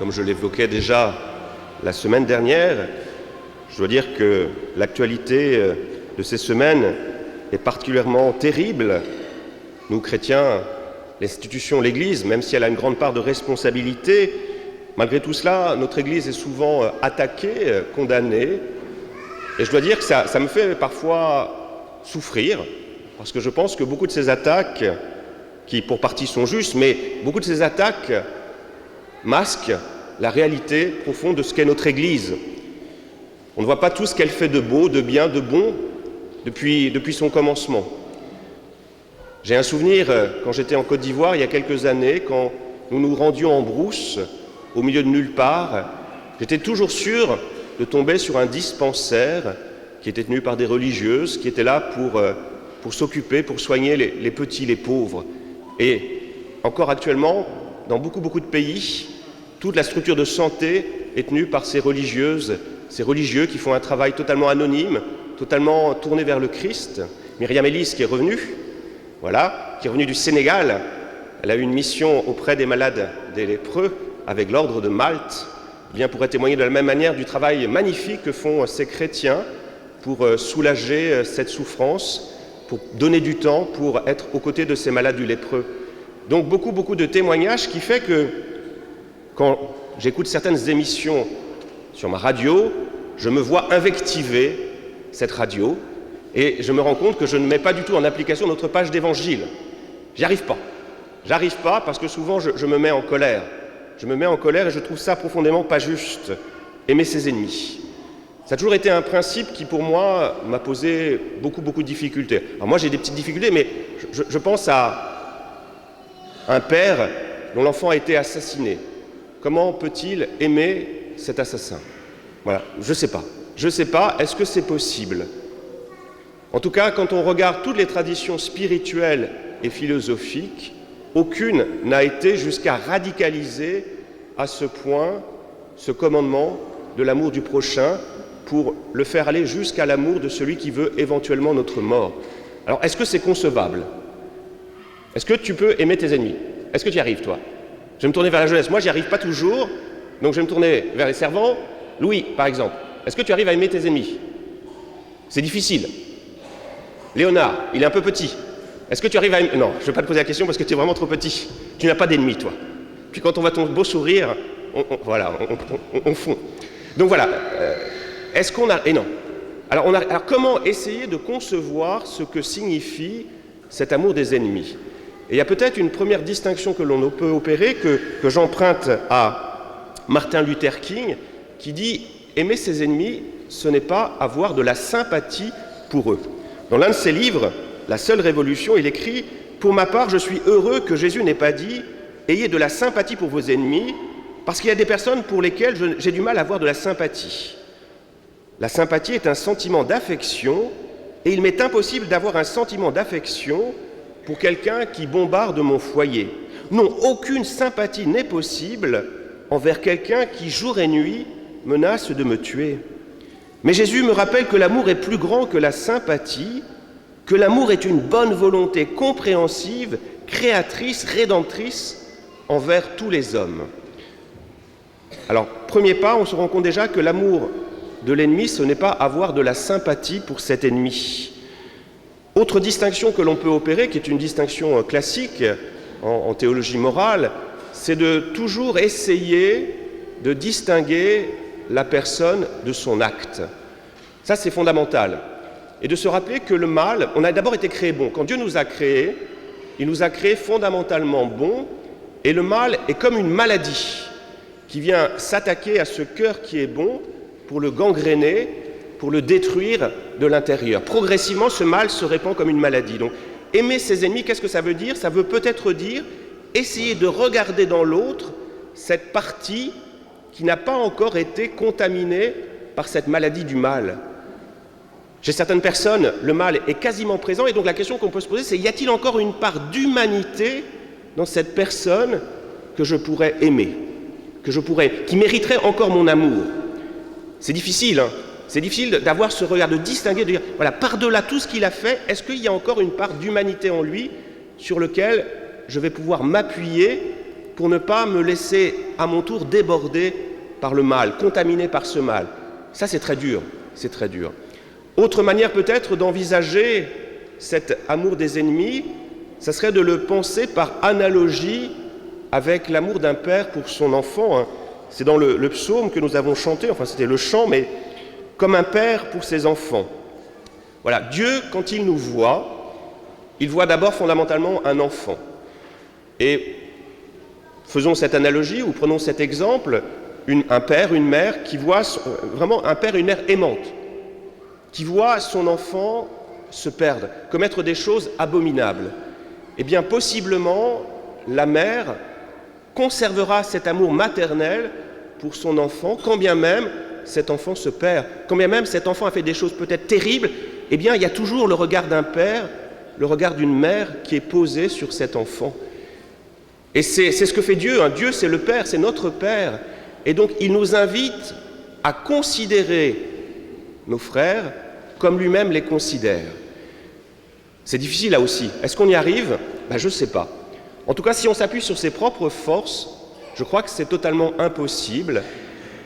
comme je l'évoquais déjà la semaine dernière, je dois dire que l'actualité de ces semaines est particulièrement terrible. Nous, chrétiens, l'institution, l'Église, même si elle a une grande part de responsabilité, malgré tout cela, notre Église est souvent attaquée, condamnée. Et je dois dire que ça me fait parfois souffrir, parce que je pense que beaucoup de ces attaques, qui pour partie sont justes, mais beaucoup de ces attaques masquent la réalité profonde de ce qu'est notre Église. On ne voit pas tout ce qu'elle fait de beau, de bien, de bon depuis son commencement. J'ai un souvenir, quand j'étais en Côte d'Ivoire, il y a quelques années, quand nous nous rendions en brousse, au milieu de nulle part, j'étais toujours sûr de tomber sur un dispensaire qui était tenu par des religieuses, qui étaient là pour s'occuper, pour soigner les petits, les pauvres. Et encore actuellement, dans beaucoup de pays, toute la structure de santé est tenue par ces religieuses, ces religieux qui font un travail totalement anonyme, totalement tourné vers le Christ. Myriam Ellis, qui est revenue du Sénégal, elle a eu une mission auprès des malades, des lépreux, avec l'ordre de Malte, bien pourrait témoigner de la même manière du travail magnifique que font ces chrétiens pour soulager cette souffrance, pour donner du temps, pour être aux côtés de ces malades du lépreux. Donc beaucoup de témoignages qui fait que quand j'écoute certaines émissions sur ma radio, je me vois invectiver cette radio et je me rends compte que je ne mets pas du tout en application notre page d'évangile. J'y arrive pas parce que souvent je me mets en colère. Je me mets en colère et je trouve ça profondément pas juste. Aimer ses ennemis. Ça a toujours été un principe qui, pour moi, m'a posé beaucoup de difficultés. Alors moi, j'ai des petites difficultés, mais je pense à un père dont l'enfant a été assassiné. Comment peut-il aimer cet assassin? Voilà, je sais pas. Est-ce que c'est possible? En tout cas, quand on regarde toutes les traditions spirituelles et philosophiques, aucune n'a été jusqu'à radicaliser à ce point ce commandement de l'amour du prochain pour le faire aller jusqu'à l'amour de celui qui veut éventuellement notre mort. Alors, est-ce que c'est concevable? Est-ce que tu peux aimer tes ennemis? Est-ce que tu y arrives, toi? Je vais me tourner vers la jeunesse. Moi, j'y arrive pas toujours, donc je vais me tourner vers les servants. Louis, par exemple, est-ce que tu arrives à aimer tes ennemis? C'est difficile. Léonard, il est un peu petit. Est-ce que tu arrives à aimer... Non, je ne vais pas te poser la question parce que tu es vraiment trop petit. Tu n'as pas d'ennemis, toi. Puis quand on voit ton beau sourire, on fond. Donc voilà, est-ce qu'on a... Et non. Alors comment essayer de concevoir ce que signifie cet amour des ennemis? Et il y a peut-être une première distinction que l'on peut opérer, que j'emprunte à Martin Luther King, qui dit « Aimer ses ennemis, ce n'est pas avoir de la sympathie pour eux ». Dans l'un de ses livres, La seule révolution, il écrit « Pour ma part, je suis heureux que Jésus n'ait pas dit « Ayez de la sympathie pour vos ennemis », parce qu'il y a des personnes pour lesquelles j'ai du mal à avoir de la sympathie. La sympathie est un sentiment d'affection, et il m'est impossible d'avoir un sentiment d'affection pour quelqu'un qui bombarde mon foyer. Non, aucune sympathie n'est possible envers quelqu'un qui, jour et nuit, menace de me tuer. Mais Jésus me rappelle que l'amour est plus grand que la sympathie, que l'amour est une bonne volonté compréhensive, créatrice, rédemptrice envers tous les hommes. Alors, premier pas, on se rend compte déjà que l'amour de l'ennemi, ce n'est pas avoir de la sympathie pour cet ennemi. Autre distinction que l'on peut opérer, qui est une distinction classique en théologie morale, c'est de toujours essayer de distinguer la personne de son acte. Ça, c'est fondamental. Et de se rappeler que le mal, on a d'abord été créé bon. Quand Dieu nous a créés, il nous a créés fondamentalement bons, et le mal est comme une maladie qui vient s'attaquer à ce cœur qui est bon pour le gangréner, pour le détruire de l'intérieur. Progressivement, ce mal se répand comme une maladie. Donc, aimer ses ennemis, qu'est-ce que ça veut dire? Ça veut peut-être dire essayer de regarder dans l'autre cette partie qui n'a pas encore été contaminée par cette maladie du mal. Chez certaines personnes, le mal est quasiment présent, et donc la question qu'on peut se poser, c'est y a-t-il encore une part d'humanité dans cette personne que je pourrais aimer, qui mériterait encore mon amour? C'est difficile, hein. C'est difficile d'avoir ce regard, de distinguer, de dire, voilà, par-delà tout ce qu'il a fait, est-ce qu'il y a encore une part d'humanité en lui sur lequel je vais pouvoir m'appuyer pour ne pas me laisser à mon tour déborder par le mal, contaminé par ce mal. Ça, c'est très dur, c'est très dur. Autre manière peut-être d'envisager cet amour des ennemis, ça serait de le penser par analogie avec l'amour d'un père pour son enfant. C'est dans le psaume que nous avons chanté, enfin c'était le chant, mais comme un père pour ses enfants. Voilà, Dieu, quand il nous voit, il voit d'abord fondamentalement un enfant. Et faisons cette analogie ou prenons cet exemple, un père, une mère qui voit, vraiment un père et une mère aimante, qui voit son enfant se perdre, commettre des choses abominables. Eh bien, possiblement, la mère conservera cet amour maternel pour son enfant, quand bien même cet enfant se perd, quand bien même cet enfant a fait des choses peut-être terribles, eh bien, il y a toujours le regard d'un père, le regard d'une mère qui est posé sur cet enfant. Et c'est ce que fait Dieu. Dieu, c'est le Père, c'est notre Père. Et donc, il nous invite à considérer nos frères comme lui-même les considère. C'est difficile là aussi. Est-ce qu'on y arrive ? Je ne sais pas. En tout cas, si on s'appuie sur ses propres forces, je crois que c'est totalement impossible.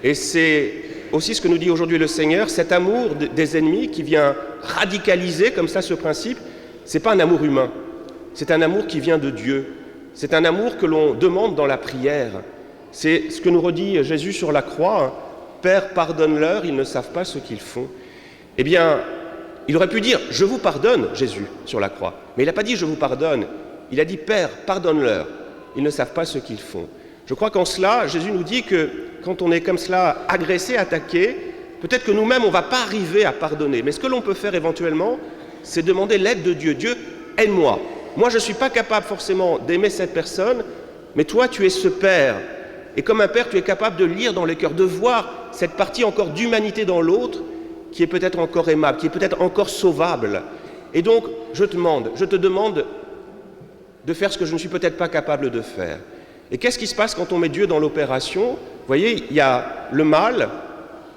Et c'est aussi ce que nous dit aujourd'hui le Seigneur, cet amour des ennemis qui vient radicaliser comme ça ce principe, ce n'est pas un amour humain, c'est un amour qui vient de Dieu. C'est un amour que l'on demande dans la prière. C'est ce que nous redit Jésus sur la croix. Père, pardonne-leur, ils ne savent pas ce qu'ils font. Eh bien, il aurait pu dire « Je vous pardonne », Jésus, sur la croix. Mais il n'a pas dit « Je vous pardonne ». Il a dit « Père, pardonne-leur, ils ne savent pas ce qu'ils font ». Je crois qu'en cela, Jésus nous dit que quand on est comme cela agressé, attaqué, peut-être que nous-mêmes, on ne va pas arriver à pardonner. Mais ce que l'on peut faire éventuellement, c'est demander l'aide de Dieu. Dieu, aide-moi. Moi, je ne suis pas capable forcément d'aimer cette personne, mais toi, tu es ce Père. Et comme un Père, tu es capable de lire dans les cœurs, de voir cette partie encore d'humanité dans l'autre, qui est peut-être encore aimable, qui est peut-être encore sauvable. Et donc, je te demande de faire ce que je ne suis peut-être pas capable de faire. Et qu'est-ce qui se passe quand on met Dieu dans l'opération ? Vous voyez, il y a le mal,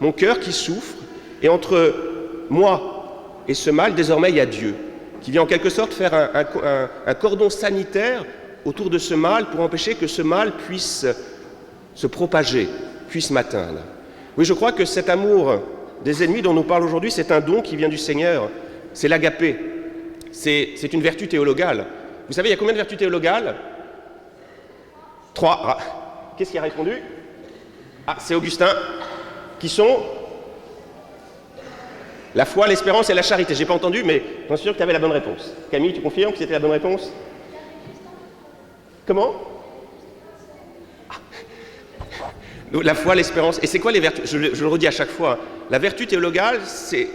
mon cœur qui souffre, et entre moi et ce mal, désormais, il y a Dieu, qui vient en quelque sorte faire un cordon sanitaire autour de ce mal pour empêcher que ce mal puisse se propager, puisse m'atteindre. Oui, je crois que cet amour des ennemis dont nous parlons aujourd'hui, c'est un don qui vient du Seigneur, c'est l'agapé, c'est une vertu théologale. Vous savez, il y a combien de vertus théologales ? 3. Qu'est-ce qui a répondu ? C'est Augustin, qui sont la foi, l'espérance et la charité. J'ai pas entendu, mais j'en suis sûr que tu avais la bonne réponse. Camille, tu confirmes que c'était la bonne réponse ? Comment ? La foi, l'espérance. Et c'est quoi les vertus ? Je le redis à chaque fois. La vertu théologale, c'est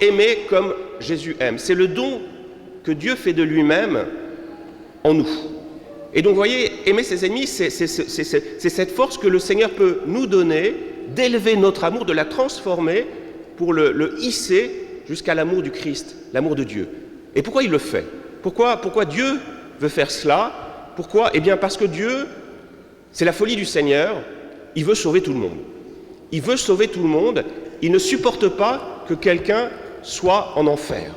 aimer comme Jésus aime. C'est le don que Dieu fait de lui-même en nous. Et donc, vous voyez, aimer ses ennemis, c'est cette force que le Seigneur peut nous donner, d'élever notre amour, de la transformer pour le hisser jusqu'à l'amour du Christ, l'amour de Dieu. Et pourquoi il le fait ? Pourquoi Dieu veut faire cela ? Pourquoi ? Eh bien, parce que Dieu, c'est la folie du Seigneur, il veut sauver tout le monde. Il veut sauver tout le monde, il ne supporte pas que quelqu'un soit en enfer.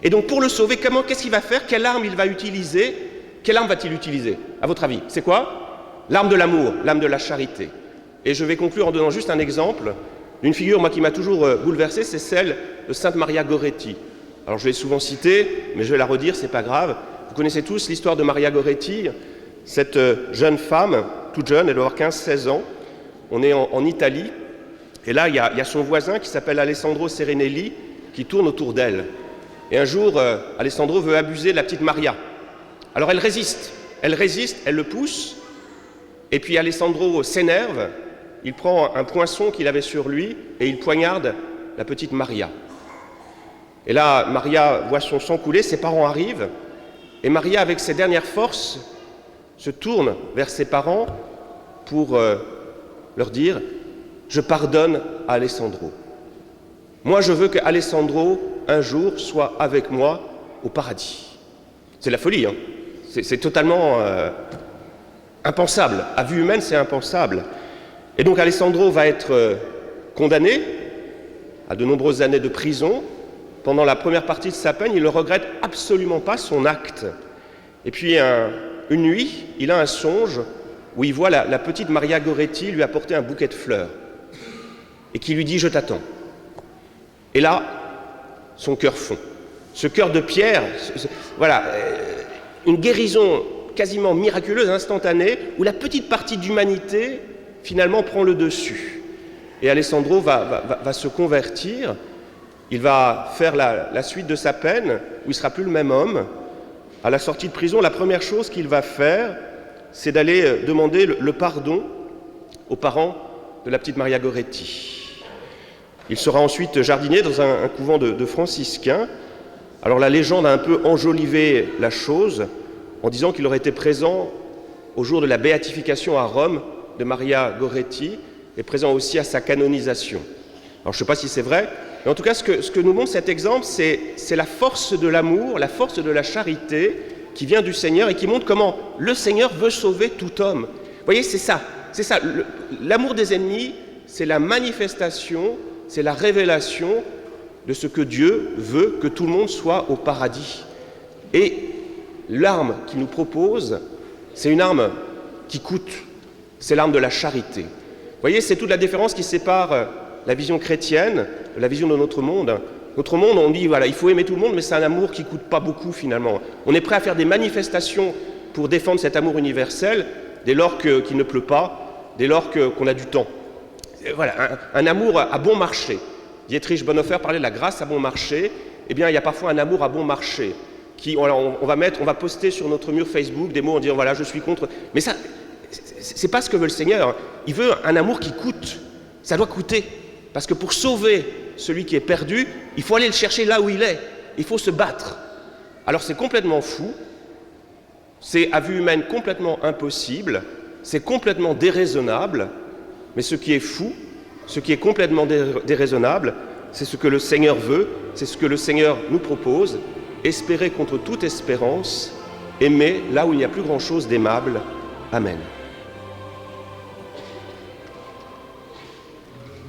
Et donc, pour le sauver, qu'est-ce qu'il va faire ? Quelle arme il va utiliser ? Quelle arme va-t-il utiliser, à votre avis ? C'est quoi ? L'arme de l'amour, l'arme de la charité. Et je vais conclure en donnant juste un exemple d'une figure, moi, qui m'a toujours bouleversé, c'est celle de Sainte Maria Goretti. Alors, je l'ai souvent citée, mais je vais la redire, c'est pas grave. Vous connaissez tous l'histoire de Maria Goretti, cette jeune femme, toute jeune, elle doit avoir 15-16 ans. On est en Italie, et là, il y a son voisin qui s'appelle Alessandro Serenelli, qui tourne autour d'elle. Et un jour, Alessandro veut abuser de la petite Maria. Alors elle résiste, elle le pousse, et puis Alessandro s'énerve, il prend un poinçon qu'il avait sur lui, et il poignarde la petite Maria. Et là, Maria voit son sang couler, ses parents arrivent, et Maria, avec ses dernières forces, se tourne vers ses parents pour leur dire « Je pardonne à Alessandro. Moi, je veux qu'Alessandro, un jour, soit avec moi au paradis. » C'est la folie, hein. C'est totalement impensable. À vue humaine, c'est impensable. Et donc Alessandro va être condamné à de nombreuses années de prison. Pendant la première partie de sa peine, il ne regrette absolument pas son acte. Et puis un une nuit, il a un songe où il voit la petite Maria Goretti lui apporter un bouquet de fleurs et qui lui dit « Je t'attends ». Et là, son cœur fond. Ce cœur de pierre, voilà, une guérison quasiment miraculeuse, instantanée, où la petite partie d'humanité, finalement, prend le dessus. Et Alessandro va se convertir, il va faire la suite de sa peine, où il ne sera plus le même homme. À la sortie de prison, la première chose qu'il va faire, c'est d'aller demander le pardon aux parents de la petite Maria Goretti. Il sera ensuite jardinier dans un couvent de franciscains. Alors la légende a un peu enjolivé la chose en disant qu'il aurait été présent au jour de la béatification à Rome de Maria Goretti et présent aussi à sa canonisation. Alors je ne sais pas si c'est vrai, mais en tout cas ce que nous montre cet exemple, c'est la force de l'amour, la force de la charité qui vient du Seigneur et qui montre comment le Seigneur veut sauver tout homme. Vous voyez, c'est ça. L'amour des ennemis, c'est la manifestation, c'est la révélation de ce que Dieu veut, que tout le monde soit au paradis. Et l'arme qu'il nous propose, c'est une arme qui coûte, c'est l'arme de la charité. Vous voyez, c'est toute la différence qui sépare la vision chrétienne de la vision de notre monde. Notre monde, on dit, voilà, il faut aimer tout le monde, mais c'est un amour qui ne coûte pas beaucoup finalement. On est prêt à faire des manifestations pour défendre cet amour universel, dès lors qu'il ne pleut pas, dès lors qu'on a du temps. Voilà, un amour à bon marché. Dietrich Bonhoeffer parlait de la grâce à bon marché. Eh bien, il y a parfois un amour à bon marché. On va poster sur notre mur Facebook des mots en disant, voilà, je suis contre. Mais ça, c'est pas ce que veut le Seigneur. Il veut un amour qui coûte. Ça doit coûter. Parce que pour sauver celui qui est perdu, il faut aller le chercher là où il est. Il faut se battre. Alors c'est complètement fou. C'est à vue humaine complètement impossible. C'est complètement déraisonnable. Mais ce qui est fou, ce qui est complètement déraisonnable, c'est ce que le Seigneur veut, c'est ce que le Seigneur nous propose, espérer contre toute espérance, aimer là où il n'y a plus grand-chose d'aimable. Amen.